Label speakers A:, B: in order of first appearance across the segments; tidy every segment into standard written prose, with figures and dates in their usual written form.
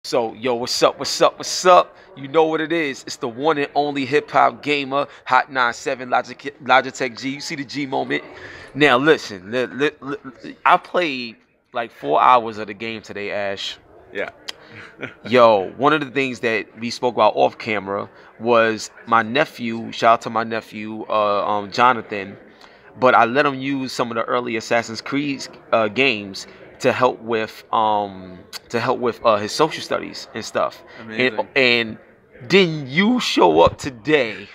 A: So, yo, what's up? What's up? What's up? You know what it is. It's the one and only hip hop gamer, Hot 97 Logitech G. You see the G moment? Now, listen, I played like 4 hours of the game today, Ash.
B: Yeah.
A: Yo, one of the things that we spoke about off camera was my nephew. Shout out to my nephew, Jonathan. But I let him use some of the early Assassin's Creed games to help with his social studies and stuff. And
B: Amazing.
A: and then you show up today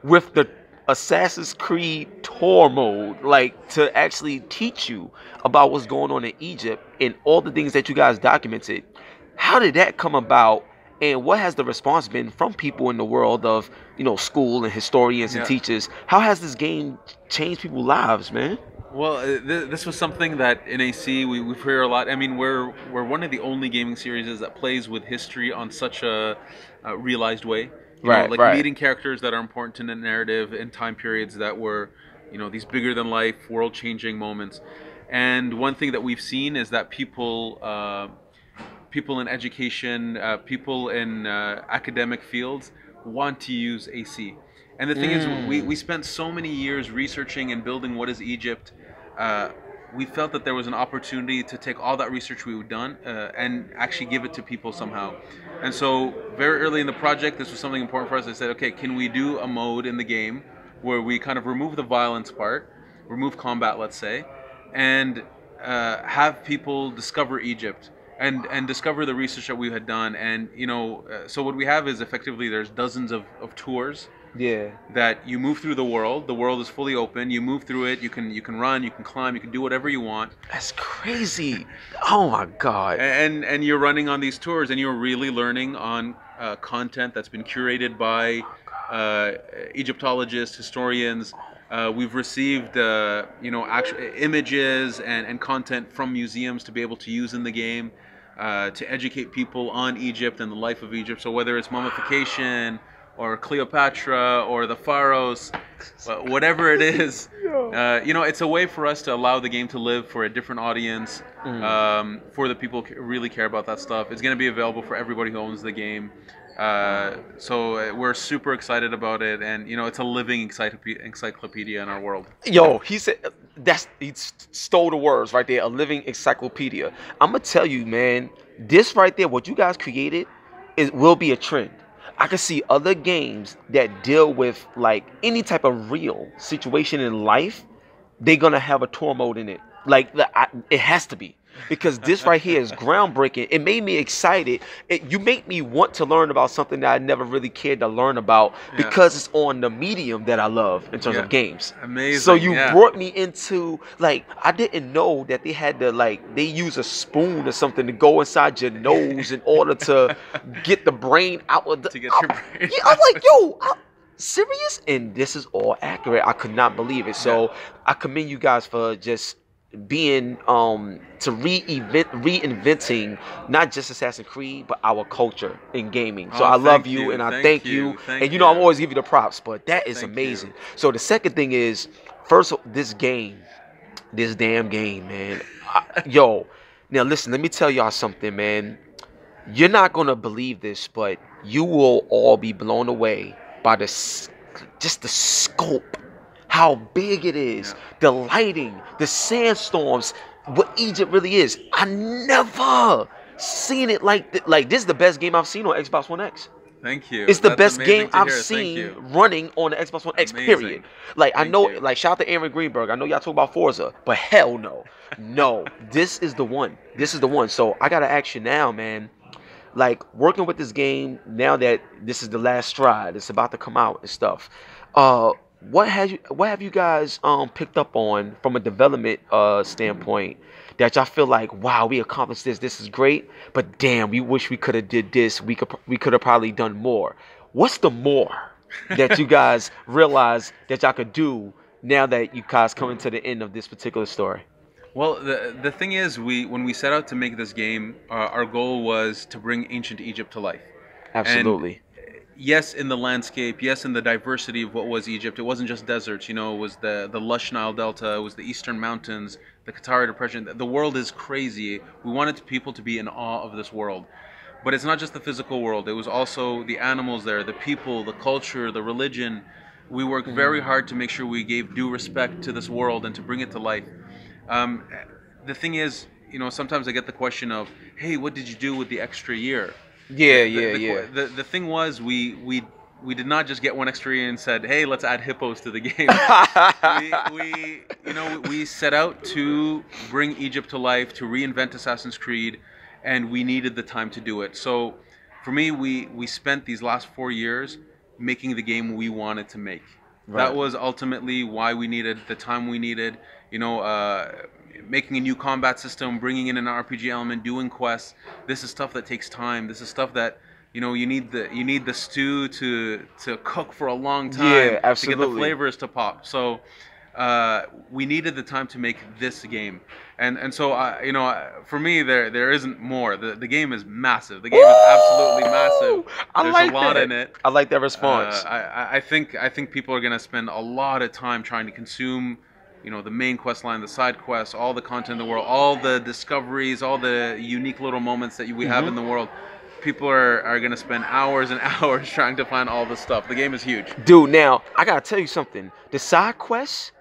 A: with the Assassin's Creed tour mode, like to actually teach you about what's going on in Egypt and all the things that you guys documented. How did that come about? And what has the response been from people in the world of, school and historians and
B: Yeah.
A: teachers? How has this game changed people's lives, man?
B: Well, this was something that in AC we've heard a lot. I mean, we're one of the only gaming series that plays with history on such a realized way.
A: Right,
B: like
A: right.
B: meeting characters that are important in the narrative in time periods that were, these bigger than life, world changing moments. And one thing that we've seen is that people in education, people in academic fields want to use AC. And the thing is, we spent so many years researching and building what is Egypt. We felt that there was an opportunity to take all that research we've done and actually give it to people somehow. And so very early in the project, this was something important for us. I said, okay, can we do a mode in the game where we kind of remove the violence part, remove combat, let's say, and have people discover Egypt and discover the research that we had done. And so what we have is effectively there's dozens of tours
A: Yeah.
B: that you move through the world. The world is fully open. You move through it. You can run. You can climb. You can do whatever you want.
A: That's crazy. Oh my God.
B: And you're running on these tours, and you're really learning on content that's been curated by Egyptologists, historians. We've received actual images and content from museums to be able to use in the game to educate people on Egypt and the life of Egypt. So whether it's mummification or Cleopatra or the pharaohs, whatever it is, it's a way for us to allow the game to live for a different audience, for the people who really care about that stuff. It's going to be available for everybody who owns the game. So we're super excited about it, and it's a living encyclopedia in our world.
A: Yo, he said he stole the words right there. A living encyclopedia. I'm gonna tell you, man. This right there, what you guys created, will be a trend. I can see other games that deal with like any type of real situation in life. They're gonna have a tour mode in it. Like it has to be because this right here is groundbreaking. It made me excited. You make me want to learn about something that I never really cared to learn about
B: Yeah.
A: because it's on the medium that I love in terms
B: Yeah.
A: of games.
B: Amazing.
A: So you
B: Yeah.
A: brought me into like I didn't know that they had to they use a spoon or something to go inside your nose in order to get the brain out of the.
B: To get your brain
A: Yeah, I'm like, yo, serious? And this is all accurate. I could not believe it. So I commend you guys for just being to reinventing not just Assassin's Creed but our culture in gaming. So
B: Oh,
A: I love
B: thank
A: you
B: you,
A: and I
B: thank
A: thank
B: you,
A: you.
B: thank
A: And I'm
B: you.
A: always give you the props, but that is
B: Thank
A: amazing.
B: you.
A: So the second thing is, first this game, this damn game, man. Yo, now listen, let me tell y'all something, man. You're not gonna believe this, but you will all be blown away by just the scope, how big it is,
B: Yeah.
A: the lighting, the sandstorms, what Egypt really is. I never seen it like this is the best game I've seen on Xbox One X.
B: Thank you.
A: It's the
B: That's
A: best
B: amazing
A: game
B: to
A: I've
B: hear. Thank
A: seen
B: you.
A: running on the Xbox One X,
B: Amazing.
A: period. Like, I
B: Thank
A: know,
B: you.
A: like, shout out to Aaron Greenberg. I know y'all talk about Forza, but hell no. No, this is the one. This is the one. So I got to ask you now, man. Like, working with this game, now that this is the last stride, it's about to come out and stuff. What have you guys picked up on from a development standpoint that y'all feel like, wow, we accomplished this. This is great, but damn, we wish we could have did this. We could have probably done more. What's the more that you guys realize that y'all could do now that you guys coming to the end of this particular story?
B: Well, the thing is, when we set out to make this game, our goal was to bring ancient Egypt to life.
A: Absolutely.
B: Yes, in the landscape, yes, in the diversity of what was Egypt. It wasn't just deserts, it was the lush Nile Delta, it was the eastern mountains, the Qatari Depression. The world is crazy. We wanted people to be in awe of this world. But it's not just the physical world. It was also the animals there, the people, the culture, the religion. We worked very hard to make sure we gave due respect to this world and to bring it to life. Um, the thing is, sometimes I get the question of, "Hey, what did you do with the extra year?"
A: Yeah,
B: The thing was, we did not just get one extra year and said, "Hey, let's add hippos to the game." we set out to bring Egypt to life, to reinvent Assassin's Creed, and we needed the time to do it. So, for me, we spent these last 4 years making the game we wanted to make.
A: Right.
B: That was ultimately why we needed the time we needed. Making a new combat system, bringing in an RPG element, doing quests. This is stuff that takes time. This is stuff that you need the stew to cook for a long time.
A: Yeah, absolutely.
B: To get the flavors to pop. So we needed the time to make this game, and so for me there isn't more. The game is massive. The game is absolutely massive. There's a lot in it.
A: I like that response.
B: I think people are gonna spend a lot of time trying to consume the main quest line, the side quests, all the content in the world, all the discoveries, all the unique little moments that we have in the world. People are going to spend hours and hours trying to find all this stuff. The game is huge.
A: Dude, now, I got to tell you something. The side quests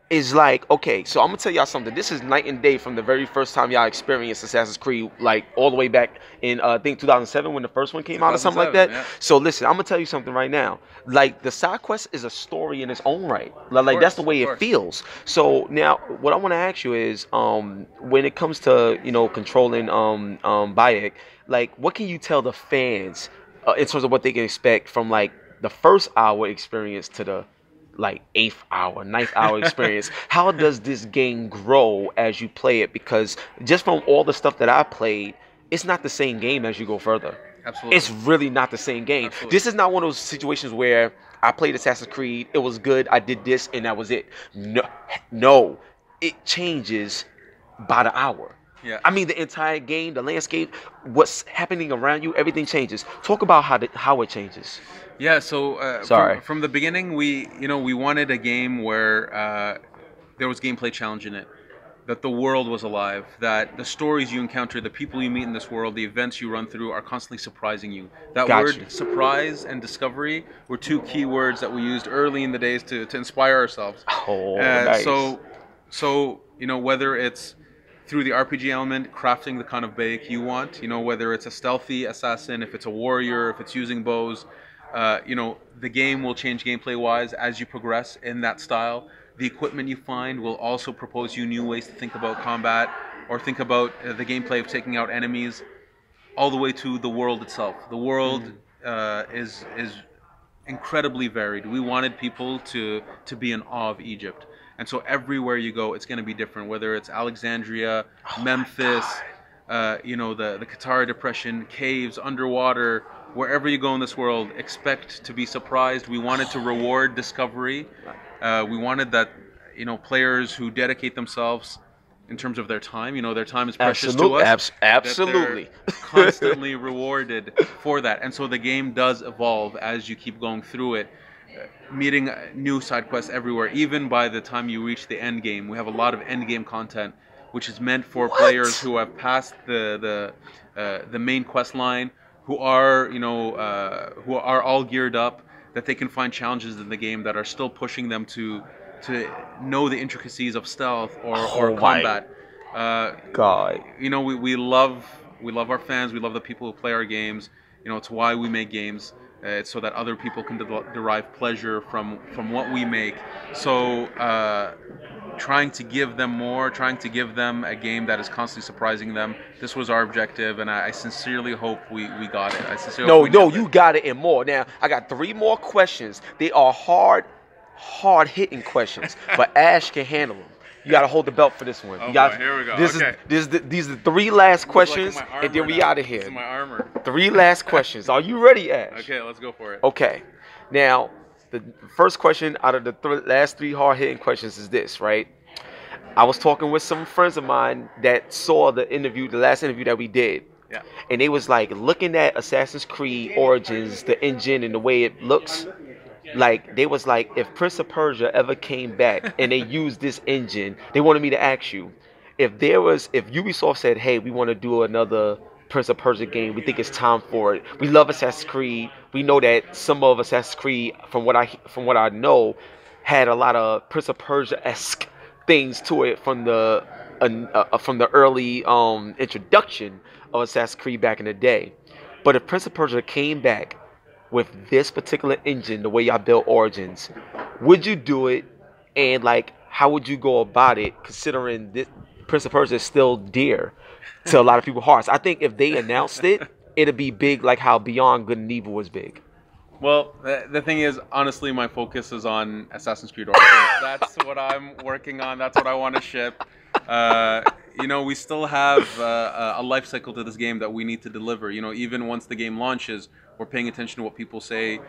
A: is like, okay, so I'm going to tell y'all something. This is night and day from the very first time y'all experienced Assassin's Creed, like all the way back in, I think, 2007 when the first one came out or something like that. Yeah. So listen, I'm going to tell you something right now. Like, the side quest is a story in its own right. Like, that's the way it feels. So now, what I want to ask you is, when it comes to, controlling Bayek, like, what can you tell the fans in terms of what they can expect from, like, the first hour experience to the like 8th hour, 9th hour experience? How does this game grow as you play it? Because just from all the stuff that I played, it's not the same game as you go further.
B: Absolutely.
A: It's really not the same game.
B: Absolutely.
A: This is not one of those situations where I played Assassin's Creed, it was good, I did this, and that was it. No, it changes by the hour.
B: Yeah.
A: I mean, the entire game, the landscape, what's happening around you, everything changes. Talk about how it changes.
B: Yeah, so from the beginning, we wanted a game where there was gameplay challenge in it, that the world was alive, that the stories you encounter, the people you meet in this world, the events you run through are constantly surprising you. That word surprise and discovery were two key words that we used early in the days to inspire ourselves.
A: Oh, nice.
B: So whether it's through the RPG element, crafting the kind of Bayek you want, whether it's a stealthy assassin, if it's a warrior, if it's using bows, the game will change gameplay-wise as you progress in that style. The equipment you find will also propose you new ways to think about combat or think about the gameplay of taking out enemies, all the way to the world itself. The world is incredibly varied. We wanted people to be in awe of Egypt. And so everywhere you go, it's going to be different, whether it's Alexandria, Memphis, the Qatar Depression, caves, underwater. Wherever you go in this world, expect to be surprised. We wanted to reward discovery. We wanted that, players who dedicate themselves in terms of their time, their time is precious to us.
A: Absolutely.
B: Constantly rewarded for that. And so the game does evolve as you keep going through it, meeting new side quests everywhere. Even by the time you reach the end game, we have a lot of end game content, which is meant for players who have passed the main quest line, who are all geared up, that they can find challenges in the game that are still pushing them to know the intricacies of stealth or combat.
A: God.
B: We love our fans. We love the people who play our games. It's why we make games. It's so that other people can derive pleasure from what we make. So trying to give them more, trying to give them a game that is constantly surprising them. This was our objective, and I sincerely hope we got it. I sincerely hope
A: No, you got it and more. Now, I got 3 more questions. They are hard-hitting questions, but Ash can handle them. You got to hold the belt for this one.
B: Here we go.
A: These are the 3 last questions, and then we out of here.
B: This is my armor.
A: 3 last questions. Are you ready, Ash?
B: Okay, let's go for it.
A: Okay. Now, the first question out of the last 3 hard-hitting questions is this, right? I was talking with some friends of mine that saw the last interview that we did.
B: Yeah.
A: And they was like looking at Assassin's Creed Origins, the engine and the way it looks. Like, they was like, if Prince of Persia ever came back and they used this engine, they wanted me to ask you, if Ubisoft said, hey, we want to do another Prince of Persia game. We think it's time for it. We love Assassin's Creed. We know that some of Assassin's Creed, from what I know, had a lot of Prince of Persia-esque things to it from the early introduction of Assassin's Creed back in the day. But if Prince of Persia came back with this particular engine, the way y'all built Origins, would you do it? And like, how would you go about it, considering this Prince of Persia is still dear to a lot of people's hearts? I think if they announced it, it'd be big, like how Beyond Good and Evil was big.
B: Well, the thing is, honestly, my focus is on Assassin's Creed Origins. That's what I'm working on. That's what I want to ship. We still have a life cycle to this game that we need to deliver. Even once the game launches, we're paying attention to what people say.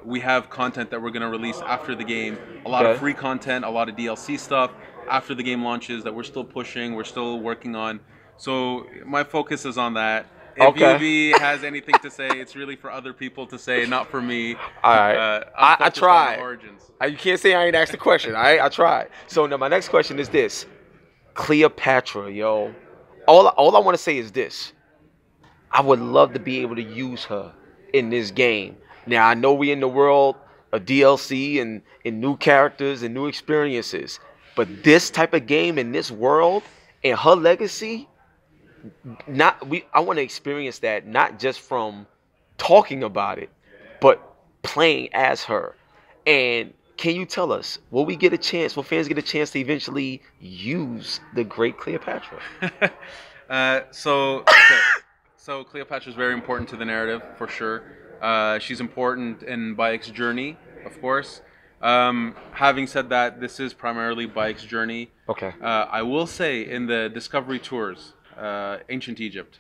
B: We have content that we're going to release after the game. A lot of free content, a lot of DLC stuff after the game launches that we're still pushing, we're still working on. So my focus is on that. If UB has anything to say, it's really for other people to say, not for me.
A: All right. I tried. You can't say I ain't asked the question. I tried. So now my next question is this. Cleopatra, yo. All I want to say is this. I would love to be able to use her in this game. Now, I know we in the world of DLC and new characters and new experiences. But this type of game in this world and her legacy, I want to experience that not just from talking about it, but playing as her. And can you tell us, will fans get a chance to eventually use the great Cleopatra?
B: So Cleopatra is very important to the narrative, for sure. She's important in Bayek's journey, of course. Having said that, this is primarily Bayek's journey.
A: Okay.
B: I will say, in the Discovery Tours, Ancient Egypt,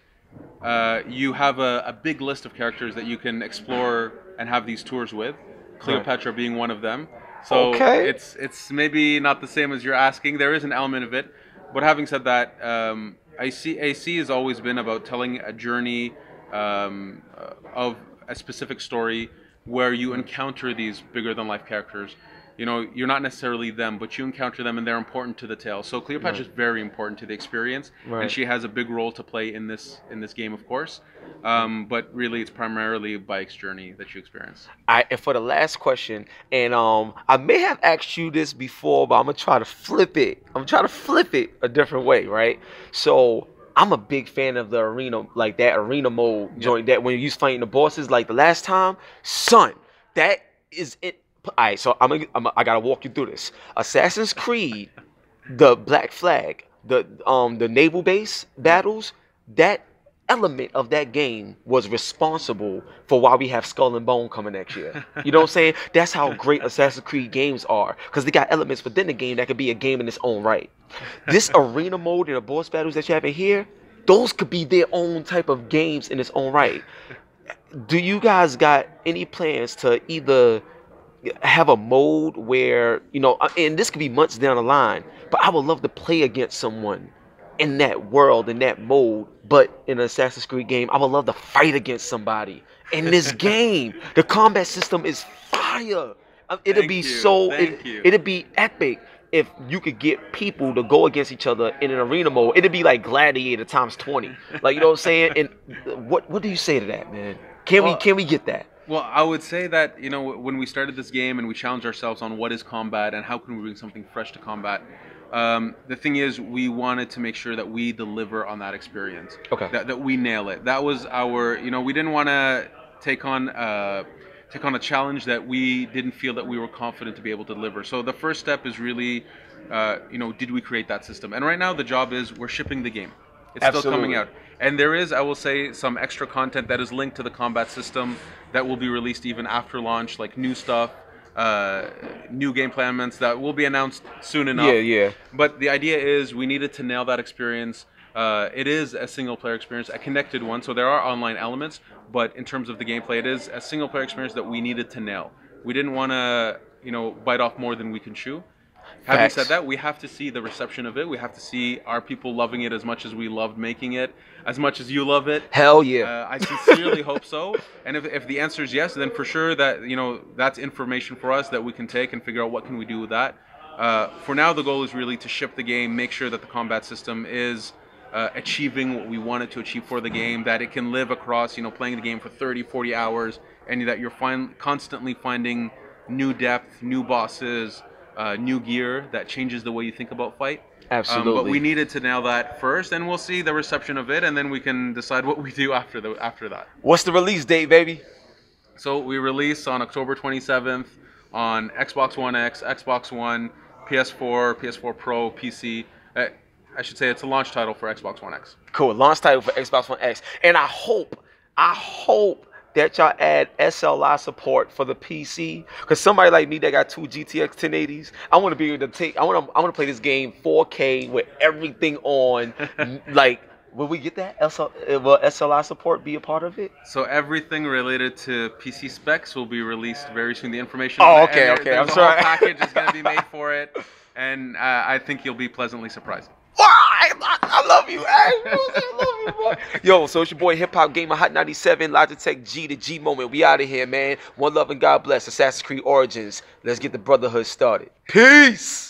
B: you have a big list of characters that you can explore and have these tours with. Cleopatra being one of them. So it's maybe not the same as you're asking. There is an element of it. But having said that, AC has always been about telling a journey of a specific story where you encounter these bigger than life characters. You're not necessarily them, but you encounter them and they're important to the tale. So Cleopatra is very important to the experience, and she has a big role to play in this game, of course. But really, it's primarily Bayek's journey that you experience.
A: And for the last question, and I may have asked you this before, but I'm gonna try to flip it. A different way, right? So I'm a big fan of the arena, like that arena mode joint. That when you fighting the bosses, like the last time, son, that is it. All right, so I gotta walk you through this. Assassin's Creed, the Black Flag, the naval base battles, that element of that game was responsible for why we have Skull and Bone coming next year. You know what I'm saying? That's how great Assassin's Creed games are, because they got elements within the game that could be a game in its own right. This arena mode and the boss battles that you have in here, those could be their own type of games in its own right. Do you guys got any plans to either have a mode where, and this could be months down the line, but I would love to play against someone in that world, in that mode, but in an Assassin's Creed game, I would love to fight against somebody in this game. The combat system is fire. It'd be epic if you could get people to go against each other in an arena mode. It'd be like Gladiator times 20. Like, you know what I'm saying? And what do you say to that, man? Can we get that?
B: Well, I would say that, when we started this game and we challenged ourselves on what is combat and how can we bring something fresh to combat, the thing is, we wanted to make sure that we deliver on that experience.
A: Okay.
B: That we nail it. That was our, we didn't want to take on a challenge that we didn't feel that we were confident to be able to deliver. So the first step is really, did we create that system? And right now the job is we're shipping the game. It's still coming out. And there is, I will say, some extra content that is linked to the combat system that will be released even after launch, like new stuff, new gameplay elements that will be announced soon enough.
A: Yeah.
B: But the idea is we needed to nail that experience. It is a single-player experience, a connected one, so there are online elements, but in terms of the gameplay, it is a single-player experience that we needed to nail. We didn't want to, bite off more than we can chew. Having said that, we have to see the reception of it. We have to see, are people loving it as much as we loved making it, as much as you love it?
A: Hell yeah.
B: I sincerely hope so. And if the answer is yes, then for sure that, that's information for us that we can take and figure out what can we do with that. For now, the goal is really to ship the game, make sure that the combat system is achieving what we want it to achieve for the game, that it can live across, playing the game for 30, 40 hours, and that you're constantly finding new depth, new bosses, new gear that changes the way you think about fight.
A: Absolutely.
B: But we needed to nail that first, and we'll see the reception of it, and then we can decide what we do after that.
A: What's the release date, baby?
B: So we release on October 27th on Xbox One X, Xbox One, PS4, PS4 Pro, PC. I should say it's a launch title for Xbox One X.
A: Cool. Launch title for Xbox One X. And I hope that y'all add SLI support for the PC. Because somebody like me that got 2 GTX 1080s, I want to be able to I want to play this game 4K with everything on. Like, will we get that? Will SLI support be a part of it?
B: So everything related to PC specs will be released very soon. The information.
A: Oh, okay. I'm sorry.
B: The whole package is going to be made for it, and I think you'll be pleasantly surprised.
A: I love you. I love you, boy. Yo, so it's your boy HipHopGamer Hot 97, Logitech G to G moment. We out of here, man. One love and God bless. Assassin's Creed Origins. Let's get the brotherhood started. Peace.